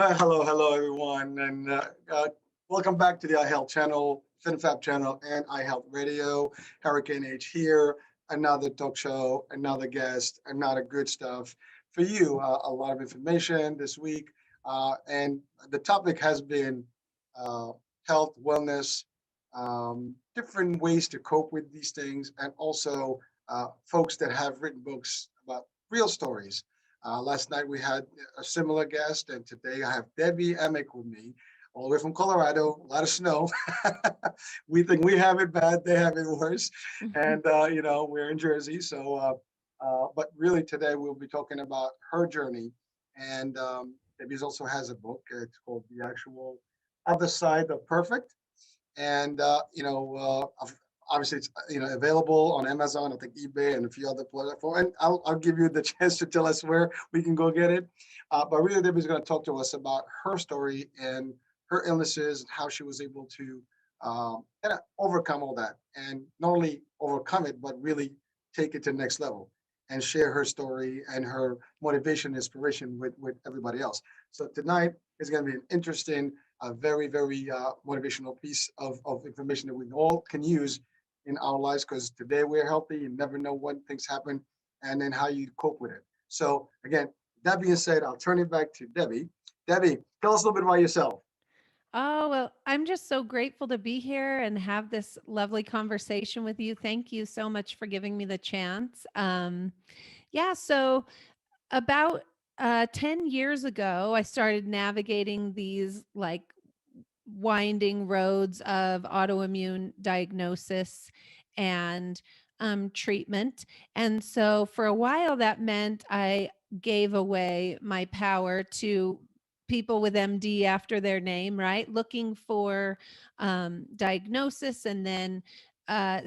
Hello, everyone, and welcome back to the iHealth channel, FinFab channel, and iHealth Radio. Hurricane H here, another talk show, another guest, another good stuff for you. A lot of information this week, and the topic has been uh, health, wellness, different ways to cope with these things, and also folks that have written books about real stories. Last night we had a similar guest, and today I have Debbie Emick with me, all the way from Colorado. A lot of snow. We think we have it bad; they have it worse, and we're in Jersey. But really today we'll be talking about her journey, and Debbie's also has a book. It's called The Actual Other Side of Perfect, and obviously it's available on Amazon, I think eBay, and a few other platforms. And I'll give you the chance to tell us where we can go get it. But really, Debbie's going to talk to us about her story and her illnesses and how she was able to kind of overcome all that, and not only overcome it, but really take it to the next level and share her story and her motivation, inspiration with everybody else. So tonight is going to be an interesting, very, very motivational piece of information that we all can use in our lives, because today we're healthy. You never know when things happen and then how you cope with it. So, again, that being said, I'll turn it back to Debbie. Debbie, tell us a little bit about yourself. Oh, well, I'm just so grateful to be here and have this lovely conversation with you. Thank you so much for giving me the chance. Yeah, so about 10 years ago, I started navigating these like winding roads of autoimmune diagnosis and treatment. And so for a while, that meant I gave away my power to people with MD after their name, right? Looking for diagnosis and then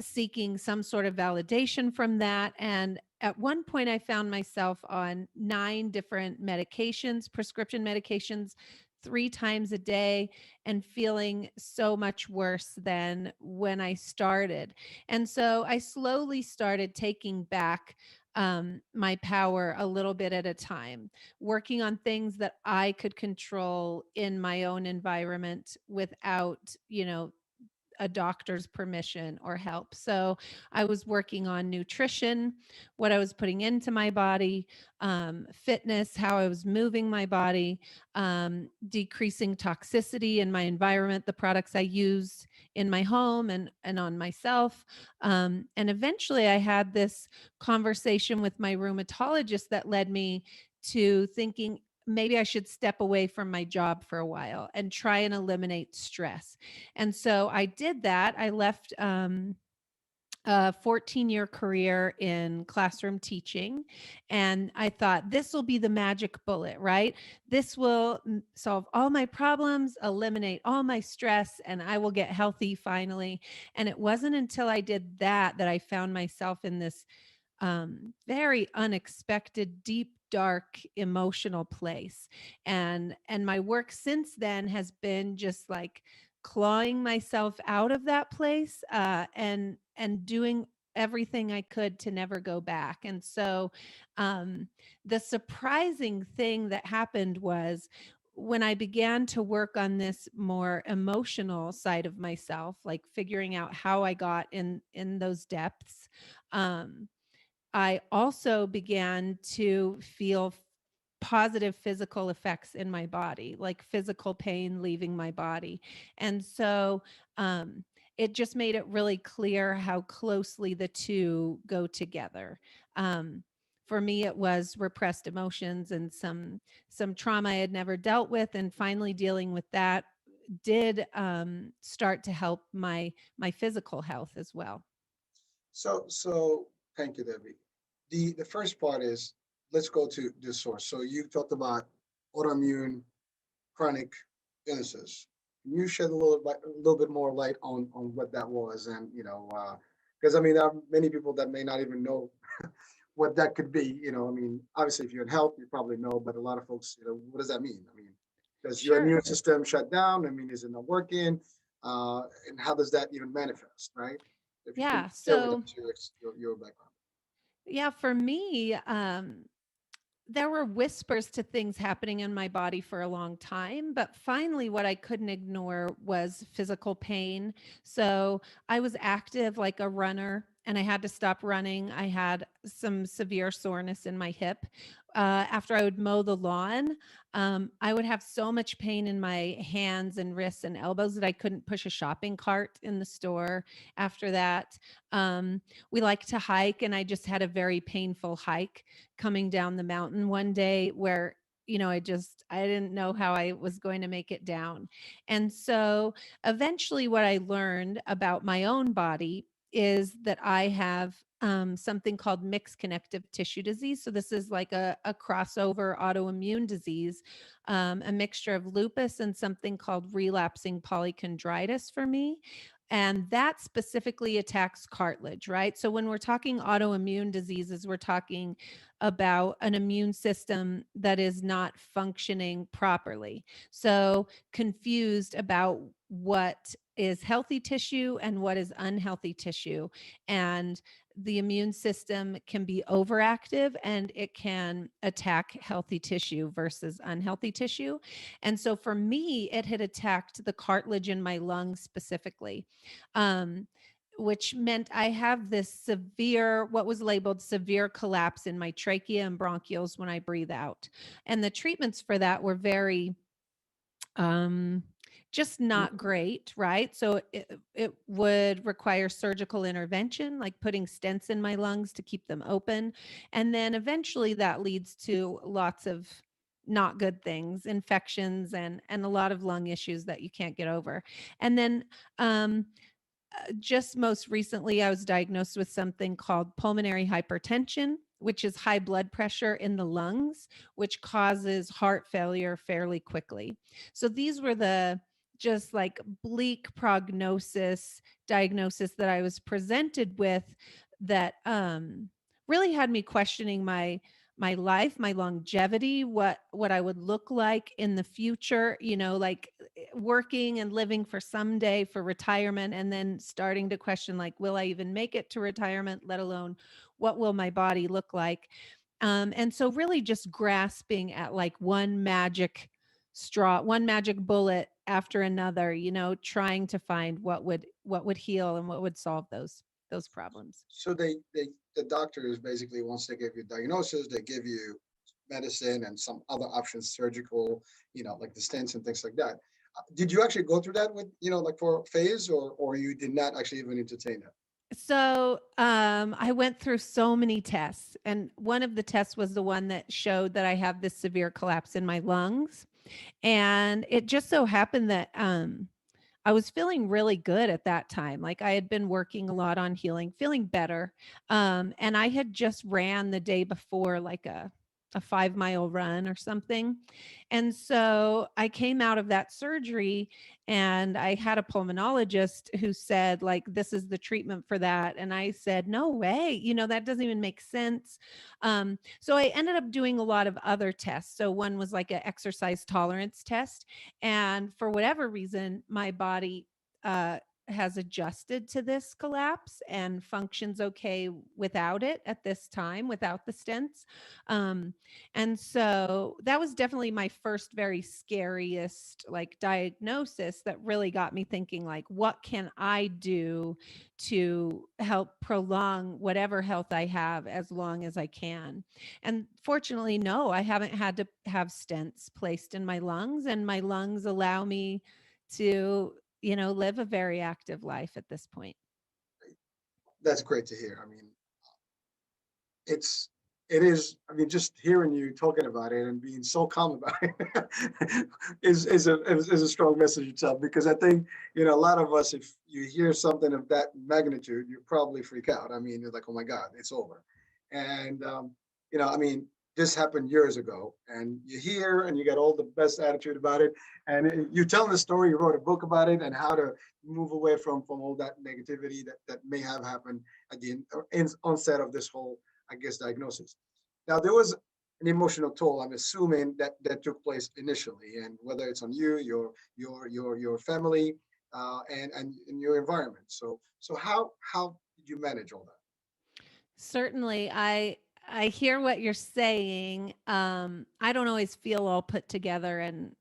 seeking some sort of validation from that. And at one point, I found myself on 9 different medications, prescription medications, 3 times a day, and feeling so much worse than when I started. And so I slowly started taking back my power a little bit at a time, working on things that I could control in my own environment without, a doctor's permission or help. So I was working on nutrition, what I was putting into my body, fitness, how I was moving my body, decreasing toxicity in my environment, the products I use in my home and on myself. And eventually I had this conversation with my rheumatologist that led me to thinking maybe I should step away from my job for a while and try and eliminate stress. And so I did that. I left a 14-year career in classroom teaching. And I thought, this will be the magic bullet, right? This will solve all my problems, eliminate all my stress, and I will get healthy finally. And it wasn't until I did that that I found myself in this very unexpected, deep, dark, emotional place. And my work since then has been just like clawing myself out of that place, and doing everything I could to never go back. And so the surprising thing that happened was when I began to work on this more emotional side of myself, like figuring out how I got in those depths. I also began to feel positive physical effects in my body, like physical pain leaving my body. And so it just made it really clear how closely the two go together. Um, for me, it was repressed emotions and some trauma I had never dealt with, and finally dealing with that did start to help my physical health as well. So thank you, Debbie. The first part is, let's go to the source. So you talked about autoimmune chronic illnesses. Can you shed a little bit more light on what that was, and because I mean, there are many people that may not even know what that could be. I mean, obviously, if you're in health, you probably know, but a lot of folks, what does that mean? I mean, does your Sure. immune system shut down? I mean, is it not working? And how does that even manifest, right? If you can Yeah. share with So us your background. yeah, for me, there were whispers to things happening in my body for a long time, but finally, what I couldn't ignore was physical pain. So I was active like a runner, and I had to stop running. I had some severe soreness in my hip. After I would mow the lawn, I would have so much pain in my hands and wrists and elbows that I couldn't push a shopping cart in the store. After that, we like to hike, and I just had a very painful hike coming down the mountain one day where I didn't know how I was going to make it down. And so eventually what I learned about my own body is that I have something called mixed connective tissue disease. So this is like a crossover autoimmune disease, a mixture of lupus and something called relapsing polychondritis for me. And that specifically attacks cartilage, right? So when we're talking autoimmune diseases, we're talking about an immune system that is not functioning properly. So confused about what is healthy tissue and what is unhealthy tissue. And the immune system can be overactive and it can attack healthy tissue versus unhealthy tissue. And so for me, it had attacked the cartilage in my lungs specifically. Um, which meant I have this severe, what was labeled severe collapse in my trachea and bronchioles when I breathe out. And the treatments for that were very um just not great, right? So it would require surgical intervention, like putting stents in my lungs to keep them open, and then eventually that leads to lots of not good things, infections, and a lot of lung issues that you can't get over. And then um just most recently, I was diagnosed with something called pulmonary hypertension, which is high blood pressure in the lungs, which causes heart failure fairly quickly. So these were the just like bleak prognosis diagnosis that I was presented with that really had me questioning my life, my longevity, what I would look like in the future, like working and living for someday for retirement, and then starting to question, like, will I even make it to retirement, let alone what will my body look like? And so really just grasping at like one magic straw, one magic bullet after another, trying to find what would heal and what would solve those problems. So the doctors basically, once they give you a diagnosis, they give you medicine and some other options, surgical, like the stents and things like that. Did you actually go through that with, like for a phase, or you did not actually even entertain that? So I went through so many tests, and one of the tests was the one that showed that I have this severe collapse in my lungs. And it just so happened that I was feeling really good at that time. Like I had been working a lot on healing, feeling better. And I had just ran the day before like a 5 mile run or something. And so I came out of that surgery and I had a pulmonologist who said, like, this is the treatment for that. And I said, no way, that doesn't even make sense. So I ended up doing a lot of other tests. So one was like an exercise tolerance test. And for whatever reason, my body uh, has adjusted to this collapse and functions okay without it at this time, without the stents. Um, and so that was definitely my first very scariest like diagnosis that really got me thinking, like, what can I do to help prolong whatever health I have as long as I can? And fortunately, no, I haven't had to have stents placed in my lungs, and my lungs allow me to, live a very active life at this point. That's great to hear. I mean, it's it is. I mean, just hearing you talking about it and being so calm about it is a strong message itself. Because I think, a lot of us, if you hear something of that magnitude, you probably freak out. I mean, you're like, oh my God, it's over. And I mean, this happened years ago, and you hear and you got all the best attitude about it, and you telling the story. You wrote a book about it and how to move away from all that negativity that may have happened at the onset of this whole, I guess, diagnosis. Now, there was an emotional toll, I'm assuming, that took place initially, and whether it's on you, your family, and your environment. So how did you manage all that? Certainly, I hear what you're saying. I don't always feel all put together and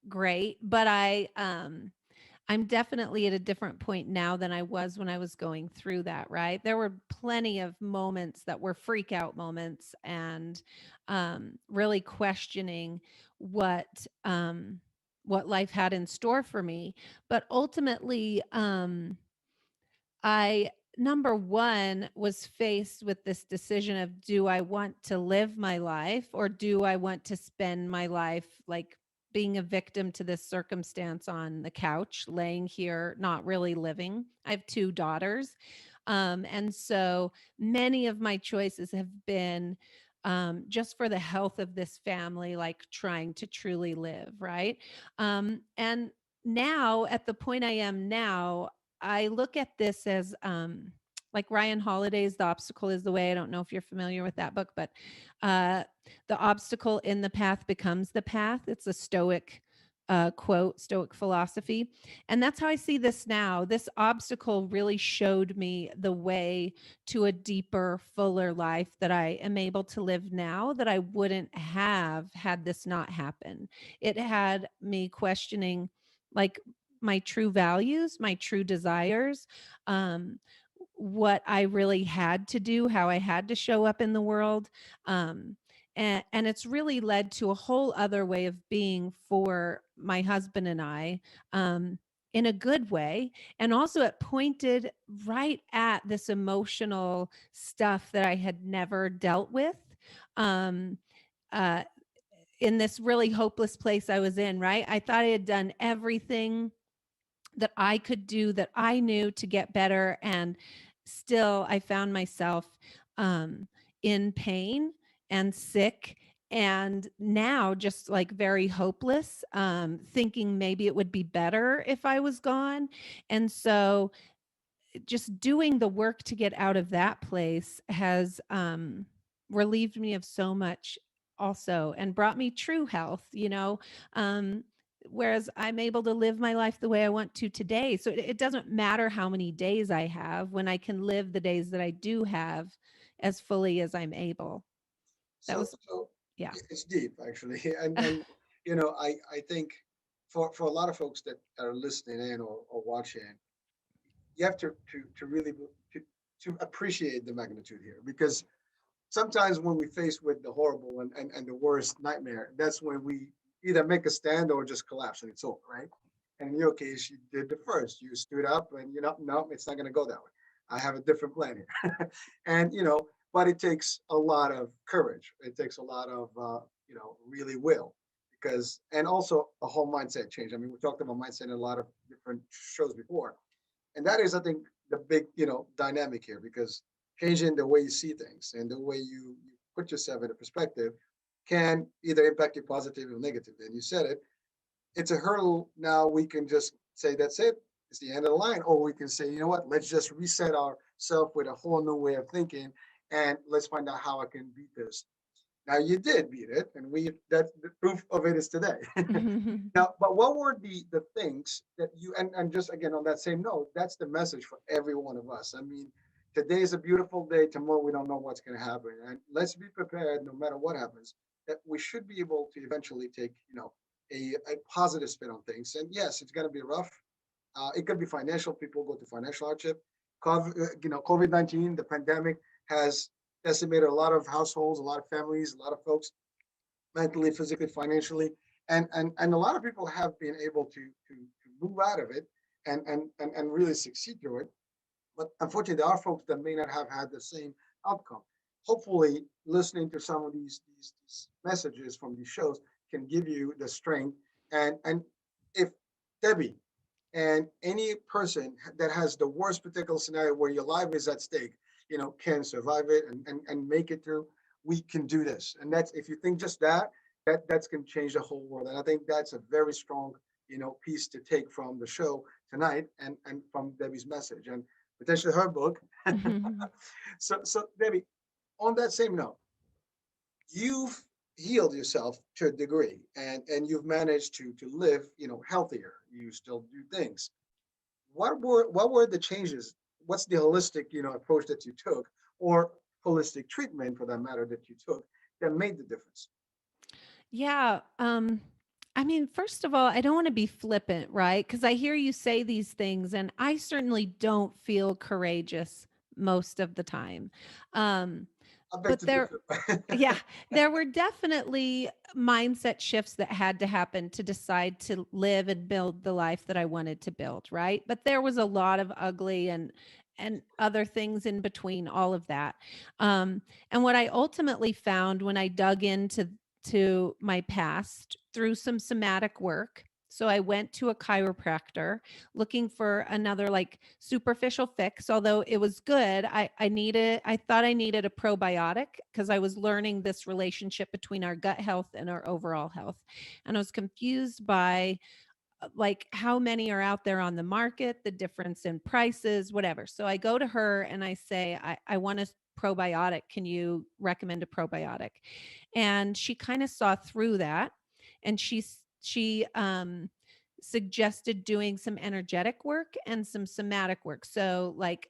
great, but I'm definitely at a different point now than I was when I was going through that, right? There were plenty of moments that were freak out moments and really questioning what what life had in store for me. But ultimately, I number 1 was faced with this decision of, do I want to live my life or do I want to spend my life like being a victim to this circumstance on the couch, laying here, not really living? I have 2 daughters. And so many of my choices have been just for the health of this family, like trying to truly live, right? And now, at the point I am now, I look at this as like Ryan Holiday's The Obstacle is the Way. I don't know if you're familiar with that book, but uh, the obstacle in the path becomes the path. It's a Stoic quote, Stoic philosophy. And that's how I see this now. This obstacle really showed me the way to a deeper, fuller life that I am able to live now that I wouldn't have had this not happen. It had me questioning like my true values, my true desires, um, what I really had to do, how I had to show up in the world. And it's really led to a whole other way of being for my husband and I, in a good way. And also, it pointed right at this emotional stuff that I had never dealt with. Um, uh, in this really hopeless place I was in, right? I thought I had done everything that I could do that I knew to get better. And still, I found myself um, in pain and sick. And now, just like very hopeless, thinking maybe it would be better if I was gone. And so, just doing the work to get out of that place has relieved me of so much also and brought me true health, um, whereas I'm able to live my life the way I want to today. So it doesn't matter how many days I have when I can live the days that I do have as fully as I'm able. That So, was, so yeah. it's deep actually, and I think for a lot of folks that are listening in or watching, you have to really to appreciate the magnitude here because sometimes when we face with the horrible and the worst nightmare, that's when we either make a stand or just collapse and it's over, right? And in your case, you did the first. You stood up and no, it's not going to go that way. I have a different plan here. And, but it takes a lot of courage. It takes a lot of, really will because, and also a whole mindset change. I mean, we talked about mindset in a lot of different shows before. And that is, I think, the big, dynamic here because changing the way you see things and the way you put yourself in a perspective can either impact you positively or negatively. And you said it, it's a hurdle. Now we can just say, that's it. It's the end of the line. Or we can say, you know what, let's just reset ourselves with a whole new way of thinking and let's find out how I can beat this. Now you did beat it, and that's the proof of it is today. Now, but what were the things that and just again on that same note, that's the message for every one of us. I mean, today is a beautiful day. Tomorrow we don't know what's going to happen, and let's be prepared no matter what happens. That we should be able to eventually take a positive spin on things. And yes, it's going to be rough. It could be financial. People go to financial hardship. COVID-19, the pandemic has decimated a lot of households, a lot of families, a lot of folks mentally, physically, financially, and a lot of people have been able to move out of it and really succeed through it. But unfortunately, there are folks that may not have had the same outcome. Hopefully, listening to some of these messages from these shows can give you the strength. And if Debbie and any person that has the worst particular scenario where your life is at stake, can survive it and make it through, we can do this. And that's if you think just that's going to change the whole world. And I think that's a very strong, piece to take from the show tonight and from Debbie's message and potentially her book. So Debbie, on that same note, you've healed yourself to a degree and you've managed to live, healthier. You still do things. What were the changes? What's the holistic, approach that you took? Or holistic treatment for that matter that you took that made the difference? Yeah. I mean, first of all, I don't want to be flippant, right? Because I hear you say these things, and I certainly don't feel courageous most of the time. Um, I beg but to there, differ. yeah, there were definitely mindset shifts that had to happen to decide to live and build the life that I wanted to build, right? But there was a lot of ugly and other things in between all of that. Um, and what I ultimately found when I dug into my past through some somatic work. So I went to a chiropractor looking for another like superficial fix, although it was good. I thought I needed a probiotic because I was learning this relationship between our gut health and our overall health. And I was confused by like how many are out there on the market, the difference in prices, whatever. So I go to her and I say, I want a probiotic. Can you recommend a probiotic? And she kind of saw through that, and she suggested doing some energetic work and some somatic work. So like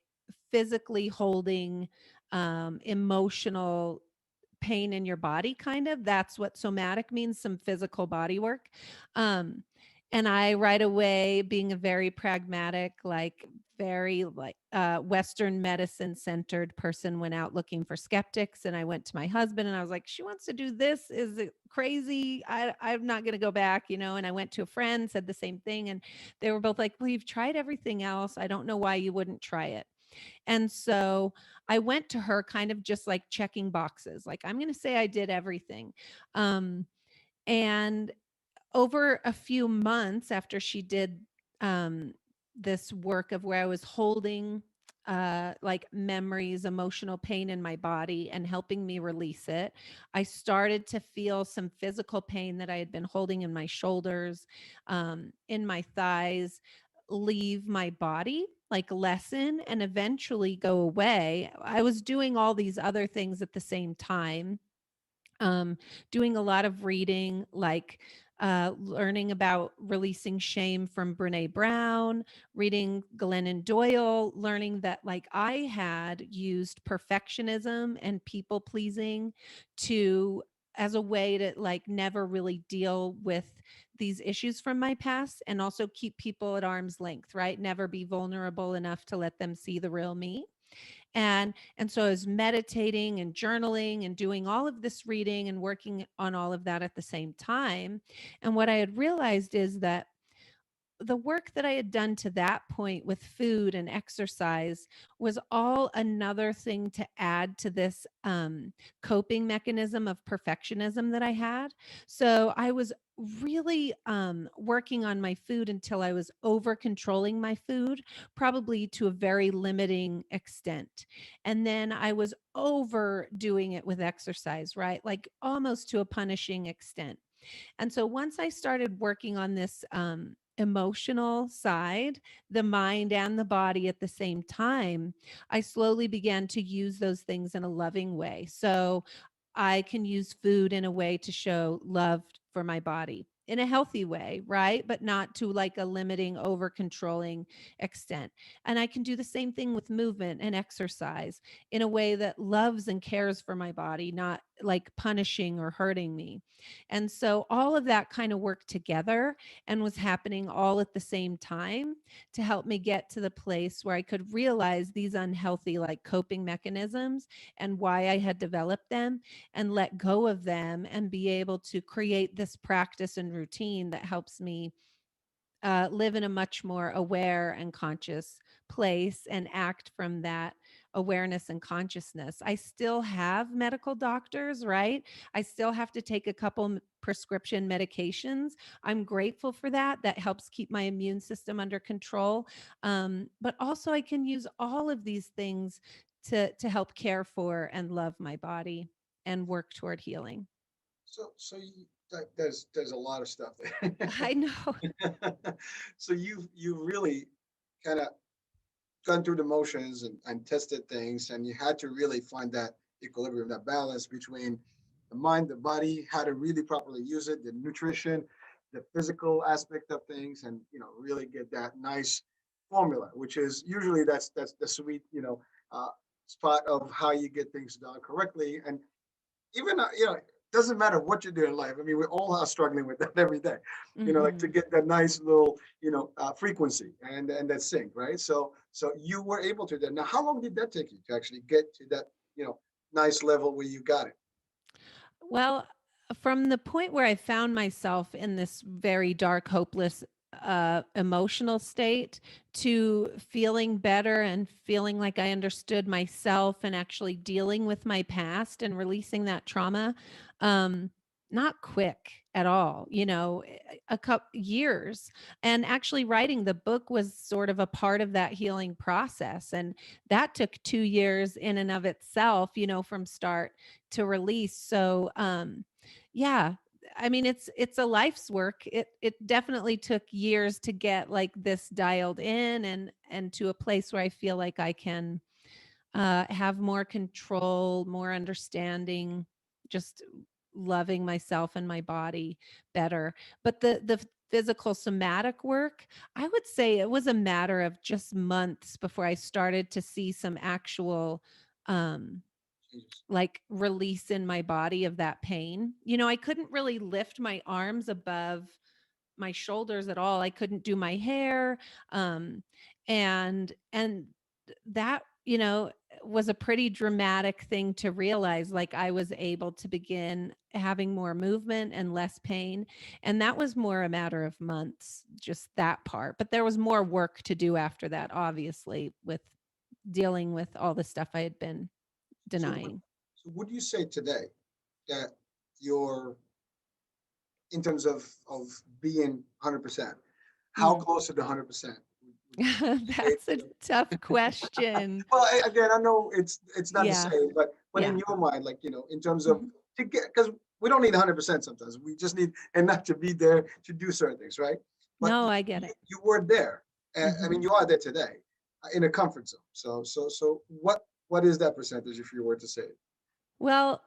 physically holding emotional pain in your body, kind of. That's what somatic means, some physical body work. Um, and I right away, being a very pragmatic, like very like Western medicine centered person, went out looking for skeptics. And I went to my husband and I was like, she wants to do this. Is it crazy? I'm not going to go back, you know? And I went to a friend, said the same thing. And they were both like, well, you've tried everything else. I don't know why you wouldn't try it. And so I went to her kind of just like checking boxes. Like, I'm going to say I did everything. Um, and over a few months after she did um, this work of where I was holding like memories, emotional pain in my body and helping me release it, I started to feel some physical pain that I had been holding in my shoulders, in my thighs, leave my body, like lessen and eventually go away. I was doing all these other things at the same time, um, doing a lot of reading, like learning about releasing shame from Brene Brown, reading Glennon Doyle, learning that like I had used perfectionism and people pleasing to as a way to like never really deal with these issues from my past and also keep people at arm's length, right? Never be vulnerable enough to let them see the real me. And so I was meditating and journaling and doing all of this reading and working on all of that at the same time. And what I had realized is that the work that I had done to that point with food and exercise was all another thing to add to this coping mechanism of perfectionism that I had. So I was really working on my food until I was over controlling my food, probably to a very limiting extent. And then I was overdoing it with exercise, right? Like almost to a punishing extent. And so once I started working on this emotional side, the mind and the body at the same time, I slowly began to use those things in a loving way. So I can use food in a way to show love for my body in a healthy way, right? But not to like a limiting, over controlling extent. And I can do the same thing with movement and exercise in a way that loves and cares for my body, not like punishing or hurting me. And so all of that kind of worked together and was happening all at the same time to help me get to the place where I could realize these unhealthy like coping mechanisms and why I had developed them and let go of them and be able to create this practice and routine that helps me live in a much more aware and conscious place and act from that awareness and consciousness. I still have medical doctors, right? I still have to take a couple prescription medications. I'm grateful for that. That helps keep my immune system under control. But also, I can use all of these things to help care for and love my body and work toward healing. So there's a lot of stuff there. I know. So you really kind of gone through the motions and tested things, and you had to really find that equilibrium, that balance between the mind, the body, how to really properly use it, the nutrition, the physical aspect of things, and really get that nice formula, which is usually that's the sweet, spot of how you get things done correctly. And even it doesn't matter what you do in life. I mean, we all are struggling with that every day. Like to Hmm. get that nice little frequency and that sync, right? So you were able to do that. Now, how long did that take you to actually get to that nice level where you got it? Well, from the point where I found myself in this very dark, hopeless, emotional state to feeling better and feeling like I understood myself and actually dealing with my past and releasing that trauma, um, not quick at all, a couple years. And actually, writing the book was sort of a part of that healing process. And that took 2 years in and of itself, from start to release. So yeah, I mean it's a life's work. It definitely took years to get like this dialed in and to a place where I feel like I can have more control, more understanding, just loving myself and my body better. But the physical somatic work, I would say it was a matter of just months before I started to see some actual um Jesus. like release in my body of that pain. I couldn't really lift my arms above my shoulders at all. I couldn't do my hair. Um, and that, was a pretty dramatic thing to realize. Like I was able to begin having more movement and less pain. And that was more a matter of months, just that part. But there was more work to do after that, obviously, with dealing with all the stuff I had been So what denying. so would you say today that you're in terms of being 100%, how Mm. close to the 100% would you say? That's a tough question. Well, again, I know it's not the Yeah. same, but in Yeah. your mind, like in terms of Mhm. to get, because we don't need 100% sometimes. We just need enough to be there to do certain things, right? But No, I get it. you were there. I mean, Mhm. you are there today, in a comfort zone. So what is that percentage if you were to say it? Well,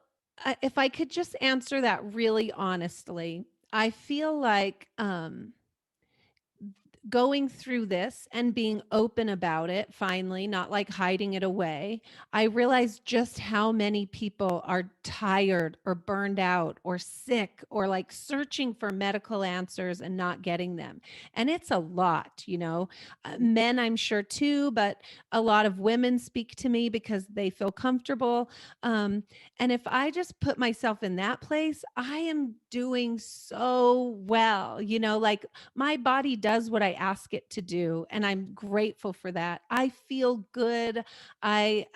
if I could just answer that really honestly, I feel like going through this and being open about it finally, not like hiding it away, I realized just how many people are tired or burned out or sick or like searching for medical answers and not getting them. And it's a lot, men, I'm sure too, but a lot of women speak to me because they feel comfortable. Um, and if I just put myself in that place, I am doing so well, like my body does what I ask it to do, and I'm grateful for that. I feel good. I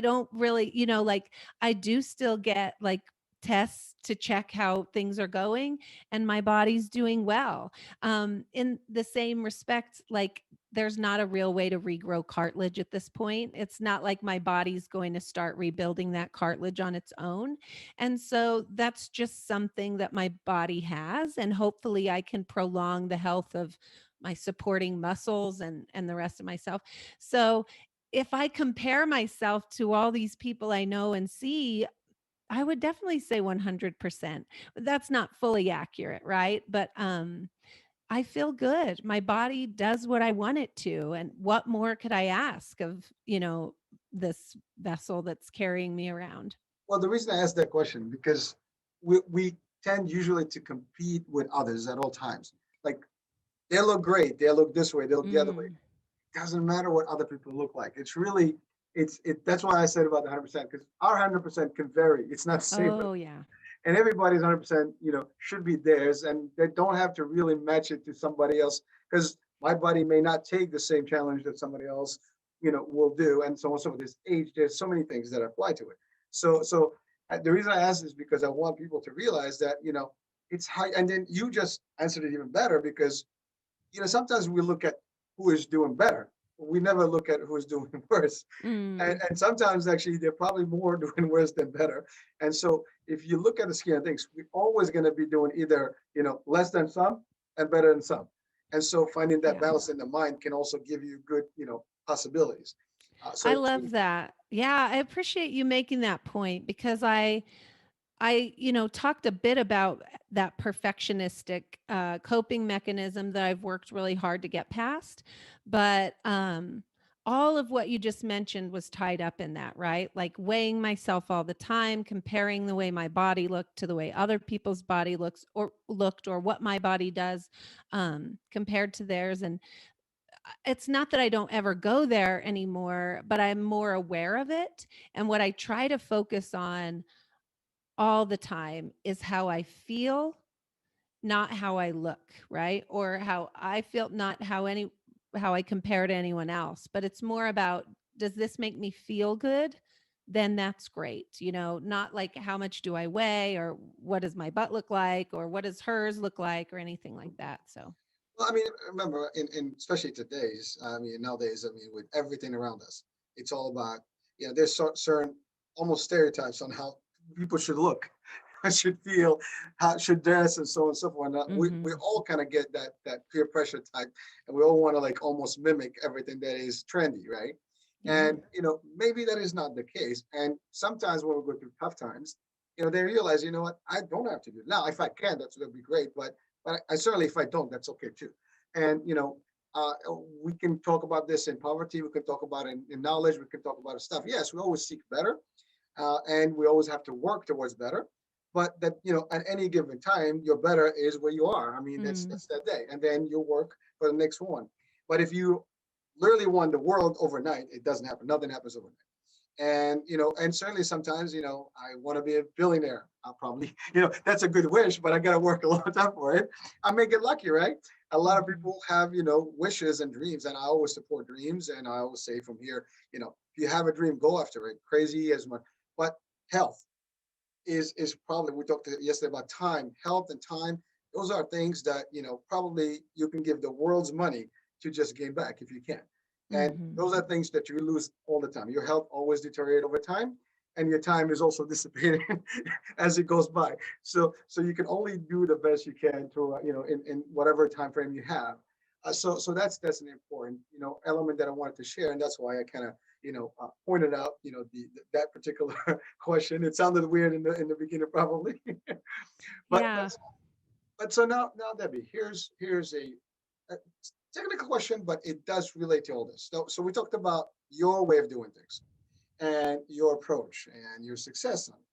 don't really, like I do still get like tests to check how things are going, and my body's doing well. In the same respect, like there's not a real way to regrow cartilage at this point. It's not like my body's going to start rebuilding that cartilage on its own. And so that's just something that my body has. And hopefully I can prolong the health of my supporting muscles and the rest of myself. So if I compare myself to all these people I know and see, I would definitely say 100%. But that's not fully accurate, right? But I feel good. My body does what I want it to. And what more could I ask of, this vessel that's carrying me around? Well, the reason I asked that question because we tend usually to compete with others at all times. Like they look great, they look this way, they look the other way. Mm. Doesn't matter what other people look like. It's really that's why I said about the 100% because our 100% can vary. It's not the same, Oh, yeah. and everybody's 100%, should be theirs, and they don't have to really match it to somebody else because my body may not take the same challenge that somebody else, will do, and so on. And so forth. There's age, there's so many things that apply to it. So the reason I ask is because I want people to realize that it's high, and then you just answered it even better because sometimes we look at who is doing better. We never look at who is doing worse. And, Mm. and sometimes actually they're probably more doing worse than better. And so if you look at the scheme of things, we're always going to be doing either, less than some and better than some. And so finding that Yeah. balance in the mind can also give you good, possibilities. I So love that. Yeah, I appreciate you making that point because I, talked a bit about that perfectionistic coping mechanism that I've worked really hard to get past. But all of what you just mentioned was tied up in that, right? Like weighing myself all the time, comparing the way my body looked to the way other people's body looks or looked, or what my body does compared to theirs. And it's not that I don't ever go there anymore, but I'm more aware of it. And what I try to focus on all the time is how I feel, not how I look, right? Or how I feel, not how I compare to anyone else, but it's more about, does this make me feel good? Then that's great. Not like how much do I weigh, or what does my butt look like, or what does hers look like, or anything like that. So, Well, I mean, remember, in especially today's, I mean, nowadays, I mean, with everything around us, it's all about, there's certain almost stereotypes on how people should look, should feel, how should dress, and so on and so forth. And we mhm, all kind of get that peer pressure type, and we all want to like almost mimic everything that is trendy, right? yeah. And maybe that is not the case. And sometimes when we go through tough times, they realize, what, I don't have to do it. Now. If I can, that's would be great. But I certainly, if I don't, that's okay too. And uh, we can talk about this in poverty. We can talk about it in knowledge. We can talk about stuff. Yes, we always seek better, and we always have to work towards better. But that at any given time, your better is where you are. I mean, that's Mm, that's that day, and then you'll work for the next one. But if you literally won the world overnight, it doesn't happen. Nothing happens overnight. And certainly sometimes I want to be a billionaire. I'll probably that's a good wish, but I got to work a long time for it. I may get lucky, right? A lot of mhm. people have wishes and dreams, and I always support dreams, and I always say from here, if you have a dream, go after it, crazy as much. But health is probably, we talked yesterday about time. Health and time, those are things that probably you can give the world's money to just gain back if you can. And Mhm. those are things that you lose all the time. Your health always deteriorates over time, and your time is also dissipating as it goes by. So you can only do the best you can to in whatever time frame you have. So that's an important element that I wanted to share, and that's why I kind of pointed out that particular question. It sounded weird in the beginning, probably, but Yeah. so now, Debbie, here's a technical question, but it does relate to all this. So we talked about your way of doing things and your approach and your success on it.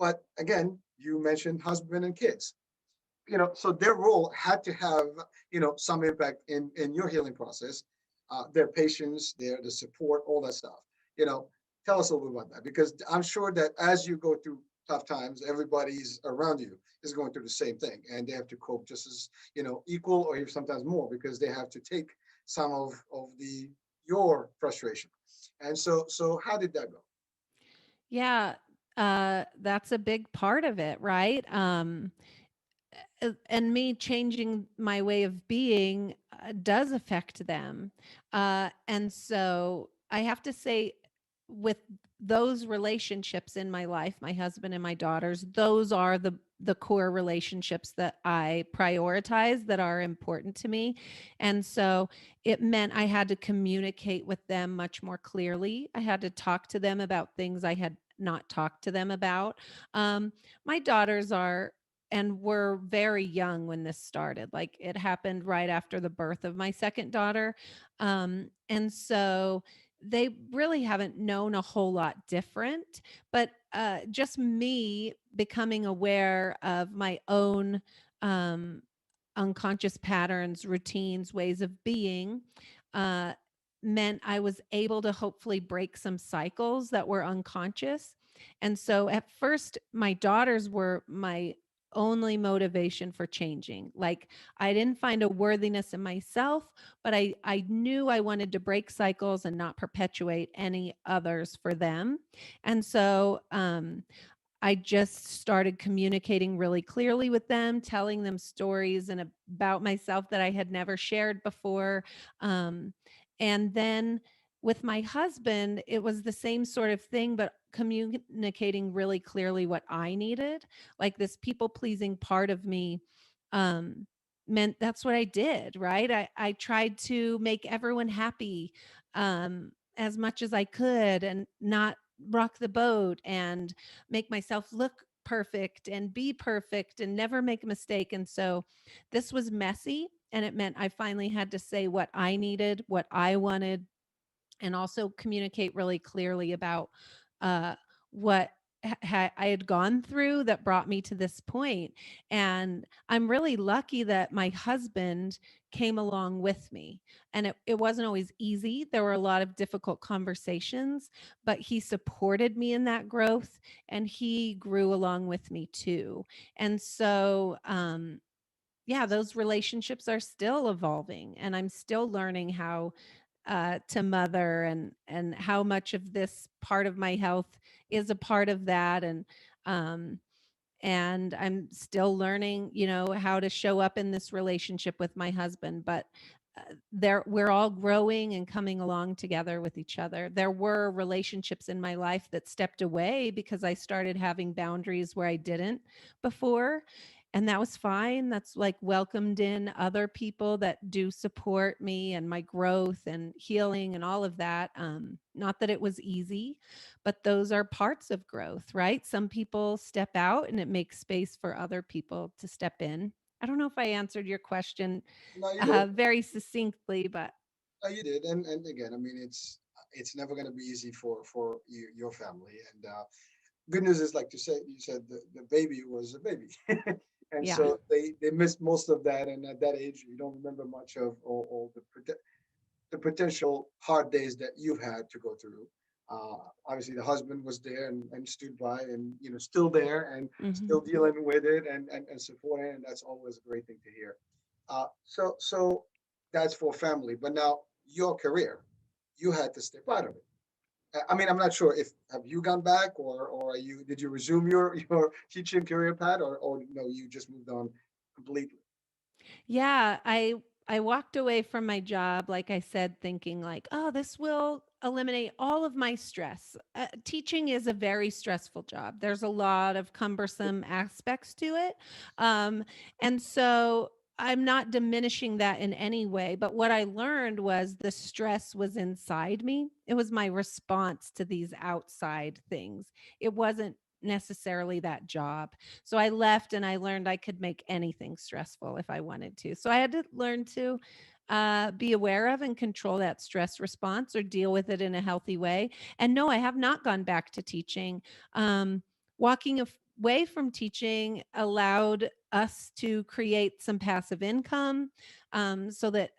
But again, you mentioned husband and kids. So their role had to have some impact in your healing process, their patience, the support, all that stuff. you know Tell us a little bit about that, because I'm sure that as you go through tough times, everybody's around you is going through the same thing, and they have to cope just as equal, or even sometimes more, because they have to take some of the your frustration. And so how did that go? Yeah. That's a big part of it, right? And me changing my way of being does affect them. And so I have to say, with those relationships in my life, my husband and my daughters, those are the core relationships that I prioritize, that are important to me. And so it meant I had to communicate with them much more clearly. I had to talk to them about things I had not talked to them about. Um, my daughters are and were very young when this started. Like, it happened right after the birth of my second daughter. And so they really haven't known a whole lot different, but just me becoming aware of my own um, unconscious patterns, routines, ways of being, uh, meant I was able to hopefully break some cycles that were unconscious. And so at first, my daughters were my only motivation for changing. Like, I didn't find a worthiness in myself, but I knew I wanted to break cycles and not perpetuate any others for them. And so I just started communicating really clearly with them, telling them stories and about myself that I had never shared before. Um, and then with my husband, it was the same sort of thing, but communicating really clearly what I needed. Like, this people pleasing part of me um, meant that's what I did, right? I tried to make everyone happy as much as I could, and not rock the boat, and make myself look perfect and be perfect and never make a mistake. And so this was messy, and it meant I finally had to say what I needed, what I wanted, and also communicate really clearly about uh, what I had gone through that brought me to this point. And I'm really lucky that my husband came along with me. And it wasn't always easy. There were a lot of difficult conversations, but he supported me in that growth and he grew along with me too. And so, yeah, those relationships are still evolving and I'm still learning how to mother and how much of this part of my health is a part of that um and I'm still learning, how to show up in this relationship with my husband, but there we're all growing and coming along together with each other. There were relationships in my life that stepped away because I started having boundaries where I didn't before, and that was fine. That's like welcomed in other people that do support me and my growth and healing and all of that. Not that it was easy, but those are parts of growth, right? Some people step out and it makes space for other people to step in. I don't know if I answered your question No, you did. very succinctly, but No, you did. And again, I mean, it's never going to be easy for you, your family. And good news is, like you said, the baby was a baby, and yeah. so they missed most of that. And at that age, you don't remember much of all the potential hard days that you've had to go through. Obviously, the husband was there and stood by, and still there and Hmm. still dealing with it and supporting, and that's always a great thing to hear. So that's for family, but now your career, you had to step out of it. I mean, I'm not sure if have you gone back or are you did you resume your teaching career path or no, you just moved on completely. Yeah, I walked away from my job, like I said, thinking like, oh, this will eliminate all of my stress. Teaching is a very stressful job. There's a lot of cumbersome aspects to it. Um, and so I'm not diminishing that in any way, but what I learned was the stress was inside me. It was my response to these outside things. It wasn't necessarily that job. So I left and I learned I could make anything stressful if I wanted to. So I had to learn to be aware of and control that stress response or deal with it in a healthy way. And no, I have not gone back to teaching. Walking away from teaching allowed us to create some passive income, so that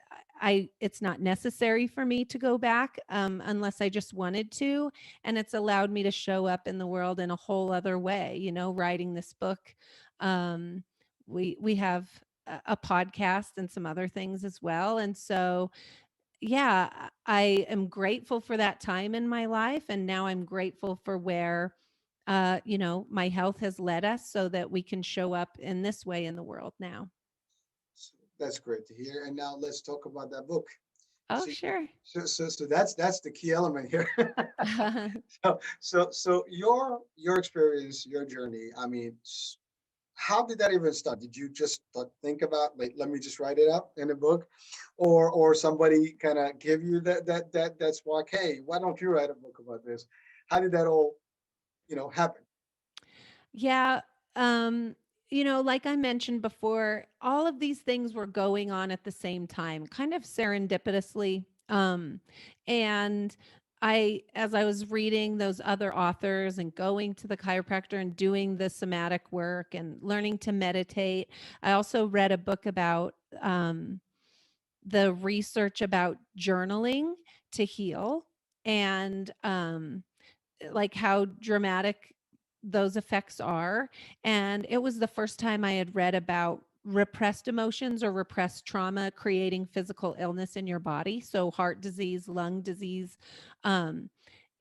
it's not necessary for me to go back, unless I just wanted to, and it's allowed me to show up in the world in a whole other way, writing this book. Um, we have a podcast and some other things as well, and so yeah, I am grateful for that time in my life, and now I'm grateful for where my health has led us so that we can show up in this way in the world now. So that's great to hear. And now let's talk about that book. Oh, See, sure. so that's the key element here. So your experience, your journey. I mean, how did that even start? Did you just think about like let me just write it up in a book, or somebody kind of give you that spark? Hey, why don't you write a book about this? How did that all happen? Yeah. Um, like I mentioned before, all of these things were going on at the same time, kind of serendipitously. And as I was reading those other authors and going to the chiropractor and doing the somatic work and learning to meditate, I also read a book about the research about journaling to heal. And like how dramatic those effects are. And it was the first time I had read about repressed emotions or repressed trauma creating physical illness in your body. So, heart disease, lung disease. Um,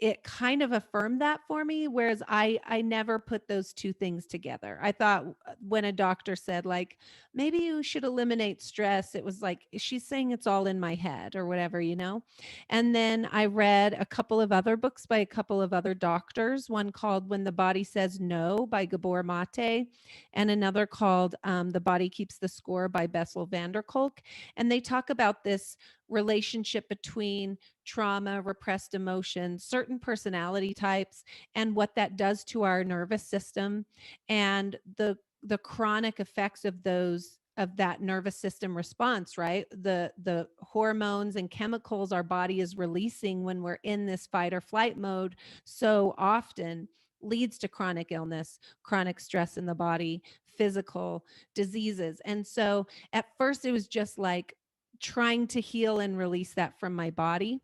it kind of affirmed that for me, whereas I never put those two things together. I thought when a doctor said like maybe you should eliminate stress, it was like she's saying it's all in my head or whatever. And then I read a couple of other books by a couple of other doctors, one called When the Body Says No by Gabor Mate, and another called The Body Keeps the Score by Bessel van der Kolk. And they talk about this relationship between trauma, repressed emotions, certain personality types, and what that does to our nervous system, and the chronic effects of those of that nervous system response, right? The hormones and chemicals our body is releasing when we're in this fight or flight mode so often leads to chronic illness, chronic stress in the body, physical diseases. And so at first it was just like trying to heal and release that from my body,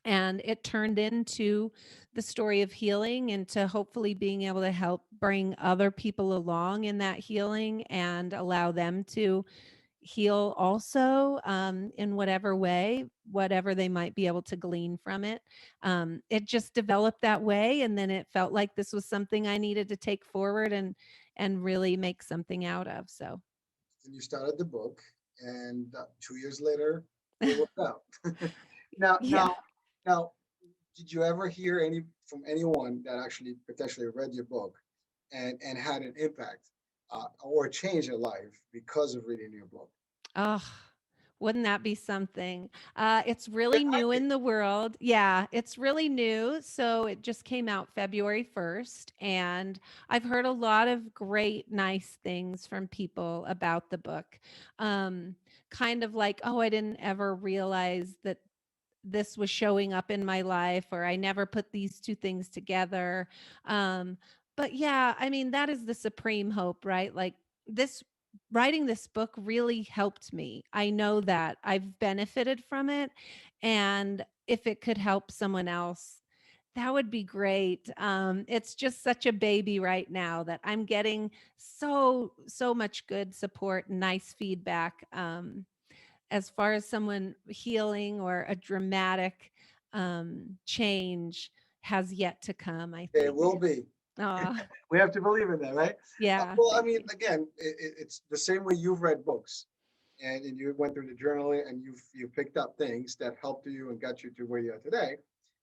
and it turned into the story of healing, and to hopefully being able to help bring other people along in that healing and allow them to heal also, in whatever way, whatever they might be able to glean from it. It just developed that way, and then it felt like this was something I needed to take forward and really make something out of. So And you started the book, and 2 years later, it worked out. Now, yeah. now, now, did you ever hear any from anyone that actually potentially read your book and had an impact or change their life because of reading your book? Oh, wouldn't that be something? It's It really might new be. in the world. Yeah, it's really new. So it just came out February 1st. And I've heard a lot of great, nice things from people about the book. Um, Kind of like, oh, I didn't ever realize that this was showing up in my life, or I never put these two things together. um but yeah, I mean, that is the supreme hope, right? Like, this writing this book really helped me. I know that I've benefited from it, and if it could help someone else, that would be great. It's just such a baby right now that I'm getting so much good support and nice feedback. As far as someone healing or a dramatic change has yet to come, I There think. will be. Oh, We have to believe in that, right? yeah, Well, I thank mean, you. again, it's the same way you've read books and you went through the journaling and you picked up things that helped you and got you to where you are today.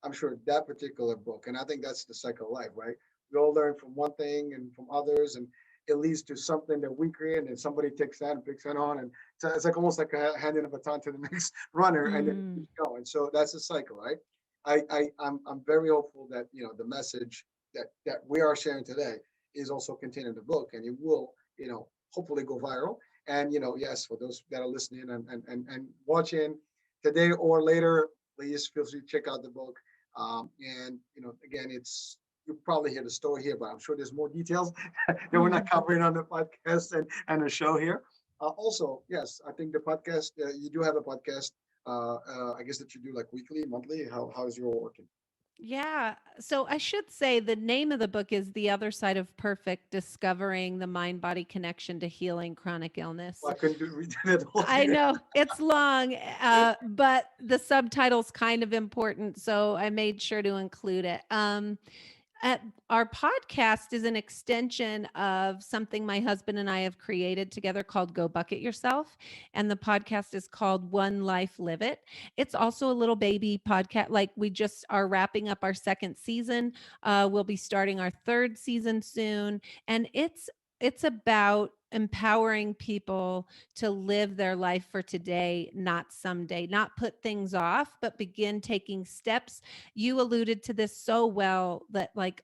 I'm sure that particular book, and I think that's the cycle of life, right? We all learn from one thing and from others, and it leads to something that we create, and somebody takes that and picks that on, and so it's like almost like handing a baton to the next runner, and then it Mm, keeps going. So that's the cycle, right? I'm very hopeful that the message that we are sharing today is also contained in the book, and it will hopefully go viral. And yes, for those that are listening and watching today or later, please feel free to check out the book. And again, it's you probably hear the story here, but I'm sure there's more details that we're not mhm. covering on the podcast and the show here. Also, yes, I think the podcast you do have a podcast. I guess that you do like weekly, monthly. How's your working? Yeah. So I should say the name of the book is The Other Side of Perfect: Discovering the Mind Body Connection to Healing Chronic Well, Illness. I couldn't read it all I here. know it's long, but the subtitle's kind of important. So I made sure to include it. At our podcast is an extension of something my husband and I have created together called Go Bucket Yourself. And the podcast is called One Life Live It. It's also a little baby podcast. Like, we just are wrapping up our second season. We'll be starting our third season soon. And it's about empowering people to live their life for today, not someday, not put things off, but begin taking steps. You alluded to this so well, that like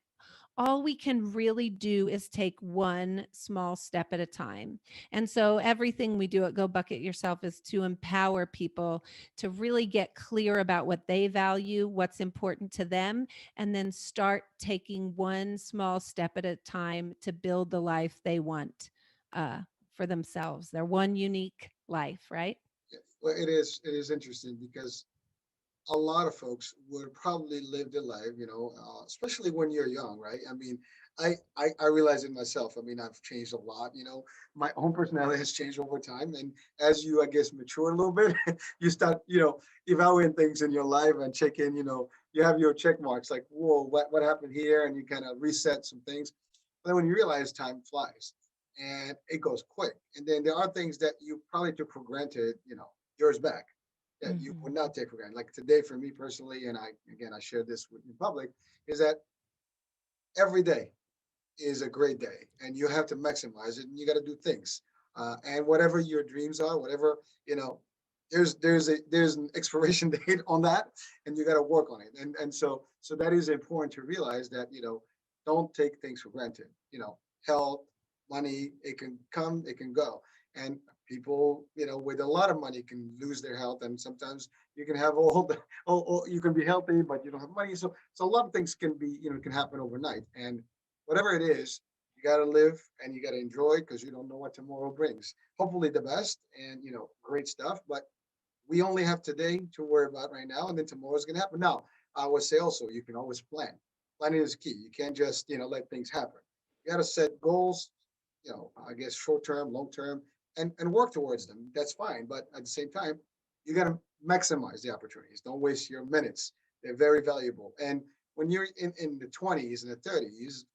all we can really do is take one small step at a time. And so everything we do at Go Bucket Yourself is to empower people to really get clear about what they value, what's important to them, and then start taking one small step at a time to build the life they want, uh, for themselves, their one unique life, right? Well, it is interesting because a lot of folks would probably live their life, especially when you're young, right? I mean, I realize it myself. I mean, I've changed a lot. My own personality has changed over time, and as you, I guess, mature a little bit, you start, evaluating things in your life and check in. You have your check marks, like, whoa, what happened here, and you kind of reset some things. But then when you realize time flies, and it goes quick, and then there are things that you probably took for granted, years back that you would Mhm. not take for granted. Like today, for me personally, and I share this with in public, is that every day is a great day, and you have to maximize it, and you got to do things, and whatever your dreams are, whatever there's an expiration date on that, and you got to work on it, and so that is important to realize that don't take things for granted. Health, money, it can come, it can go, and People, with a lot of money can lose their health, and sometimes you can have you can be healthy, but you don't have money. So a lot of things can be, can happen overnight. And whatever it is, you got to live and you got to enjoy because you don't know what tomorrow brings. Hopefully the best and, great stuff. But we only have today to worry about right now, and then tomorrow's going to happen. Now, I would say also, you can always plan. Planning is key. You can't just, let things happen. You got to set goals, I guess short term, long term, and work towards them. That's fine. But at the same time, you got to maximize the opportunities. Don't waste your minutes. They're very valuable. And when you're in the 20s and the 30s,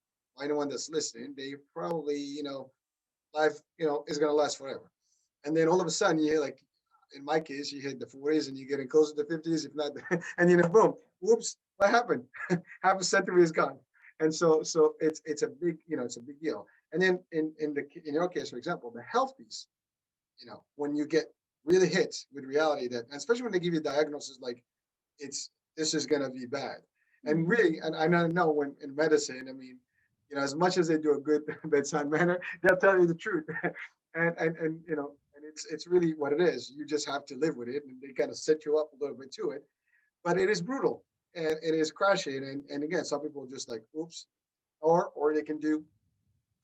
anyone that's listening, they probably, life, is going to last forever. And then all of a sudden, you like, in my case, you hit the 40s and you're getting closer to the 50s, if not, and boom, whoops, what happened? Half a century is gone. And so it's a big, it's a big deal. And then in your case, for example, the health piece, when you get really hit with reality that, and especially when they give you a diagnosis like this is gonna be bad. And really, and I know when in medicine, I mean, as much as they do a good bedside manner, they'll tell you the truth. And it's really what it is. You just have to live with it, and they kind of set you up a little bit to it. But it is brutal and it is crashing. And again, some people just like, oops, or they can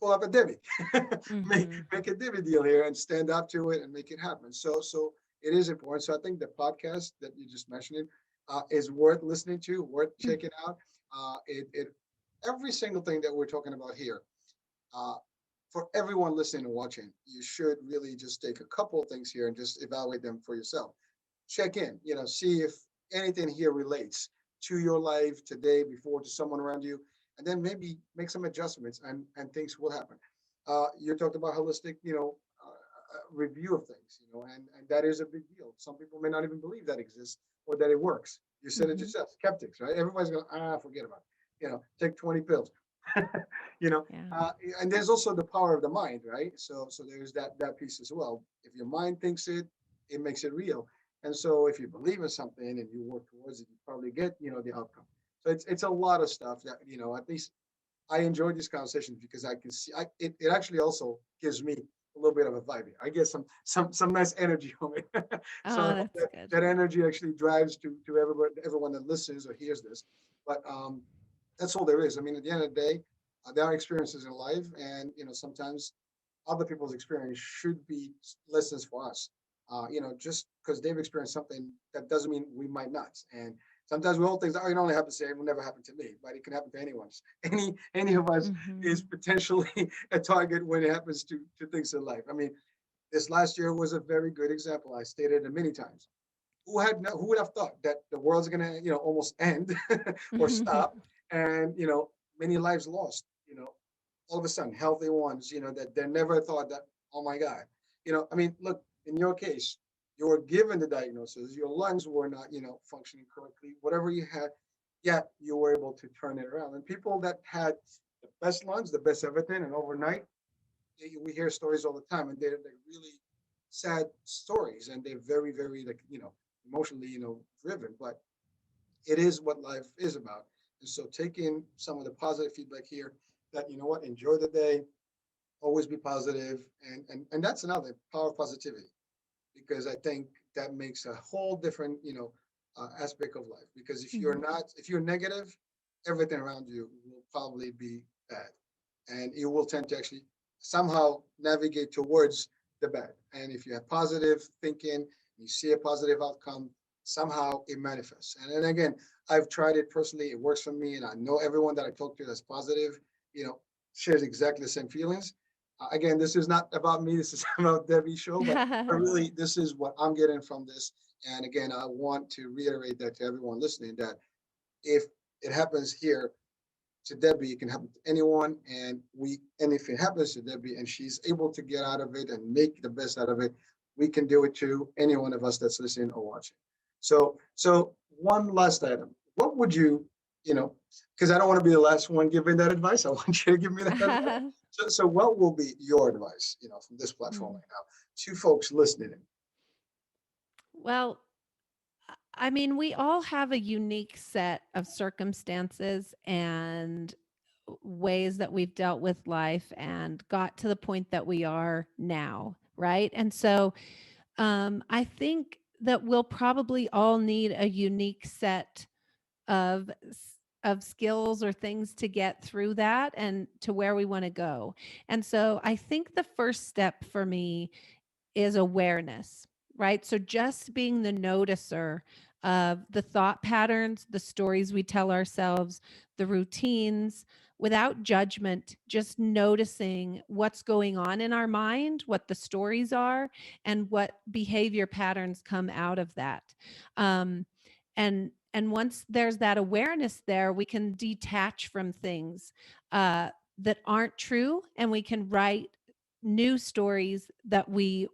pull up a divvy, Mm-hmm. make a divvy deal here and stand up to it and make it happen. So it is important. So I think the podcast that you just mentioned is worth listening to, worth checking out. It every single thing that we're talking about here. Uh, for everyone listening and watching, you should really just take a couple of things here and just evaluate them for yourself. Check in, see if anything here relates to your life today, before, to someone around you, and then maybe make some adjustments and things will happen. You talked about holistic, review of things, and that is a big deal. Some people may not even believe that exists or that it works. You said it Mm-hmm. yourself, skeptics, right? Everybody's going, forget about it. Take 20 pills. you know, Yeah. uh, and there's also the power of the mind, right? So there's that piece as well. If your mind thinks it, it makes it real. And so if you believe in something and you work towards it, you probably get, the outcome. So it's a lot of stuff that, at least I enjoy these conversations because I can see it actually also gives me a little bit of a vibe. I get some nice energy from it. So I Oh, hope that's good. that energy actually drives to everyone that listens or hears this. But that's all there is. I mean, at the end of the day, there are experiences in life, and sometimes other people's experience should be lessons for us. Just because they've experienced something, that doesn't mean we might not. And sometimes we all think, oh, it only happened to, it will never happen to me, but it can happen to anyone. Any of us is Mm-hmm. potentially a target when it happens to things in life. I mean, this last year was a very good example. I stated it many times. Who would have thought that the world's gonna, almost end or stop, and many lives lost, all of a sudden, healthy ones, that they never thought that, oh my God. I mean, look, in your case, you were given the diagnosis, your lungs were not, functioning correctly, whatever you had, yet you were able to turn it around. And people that had the best lungs, the best everything, and overnight, we hear stories all the time, and they're really sad stories, and they're very, very, like, emotionally, driven. But it is what life is about. And so take in some of the positive feedback here, that, what, enjoy the day, always be positive. And that's another power of positivity, because I think that makes a whole different, aspect of life. Because if you're negative, everything around you will probably be bad. And you will tend to actually somehow navigate towards the bad. And if you have positive thinking, you see a positive outcome, somehow it manifests. And then again, I've tried it personally, it works for me, and I know everyone that I talk to that's positive, you know, shares exactly the same feelings. Again, this is not about me, this is about Debbie's show, but really, this is what I'm getting from this. And again, I want to reiterate that to everyone listening, that if it happens here to Debbie, it can happen to anyone. And if it happens to Debbie and she's able to get out of it and make the best out of it, we can do it to any one of us that's listening or watching. So one last item. What would you, because I don't want to be the last one giving that advice. I want you to give me that advice. So what will be your advice, from this platform Mm. right now to folks listening? Well, I mean, we all have a unique set of circumstances and ways that we've dealt with life and got to the point that we are now, right? And so I think that we'll probably all need a unique set of of skills or things to get through that and to where we want to go. And so I think the first step for me is awareness, right? So just being the noticer of the thought patterns, the stories we tell ourselves, the routines, without judgment, just noticing what's going on in our mind, what the stories are, and what behavior patterns come out of that. Um, and once there's that awareness there, we can detach from things that aren't true, and we can write new stories that we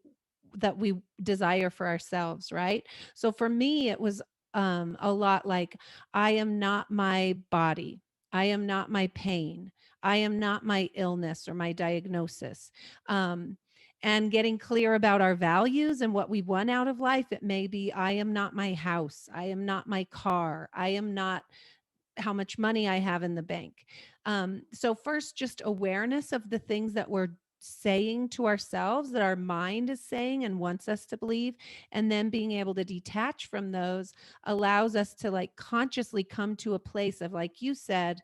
desire for ourselves, right? So for me, it was a lot like, I am not my body. I am not my pain. I am not my illness or my diagnosis. Um, and getting clear about our values and what we want out of life. It may be, I am not my house. I am not my car. I am not how much money I have in the bank. So, first, just awareness of the things that we're saying to ourselves, that our mind is saying and wants us to believe. And then being able to detach from those allows us to like consciously come to a place of, like you said,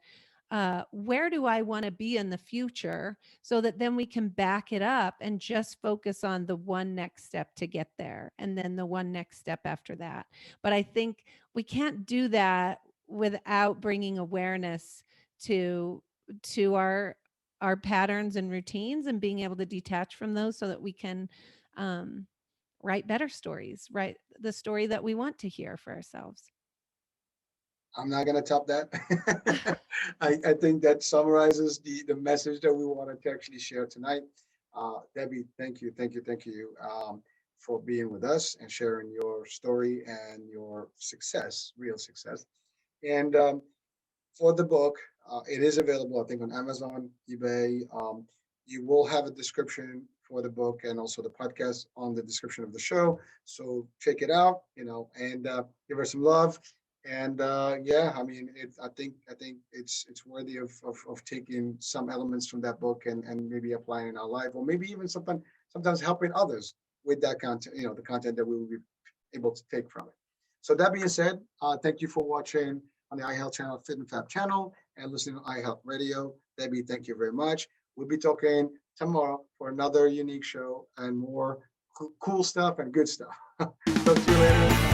where do I want to be in the future, so that then we can back it up and just focus on the one next step to get there and then the one next step after that. But I think we can't do that without bringing awareness to our patterns and routines, and being able to detach from those so that we can um, write better stories, write the story that we want to hear for ourselves. I'm not going to top that. I think that summarizes the message that we wanted to actually share tonight. Debbie, thank you, thank you, thank you for being with us and sharing your story and your success, real success. And for the book, it is available, I think, on Amazon, eBay. You will have a description for the book and also the podcast on the description of the show. So check it out, and give her some love. And yeah, I mean, I think it's worthy of taking some elements from that book and maybe applying in our life, or maybe even sometimes helping others with that content, the content that we will be able to take from it. So that being said, thank you for watching on the iHealth channel, Fit and Fab channel, and listening to iHealth Radio. Debbie, thank you very much. We'll be talking tomorrow for another unique show and more cool stuff and good stuff. Talk to you later.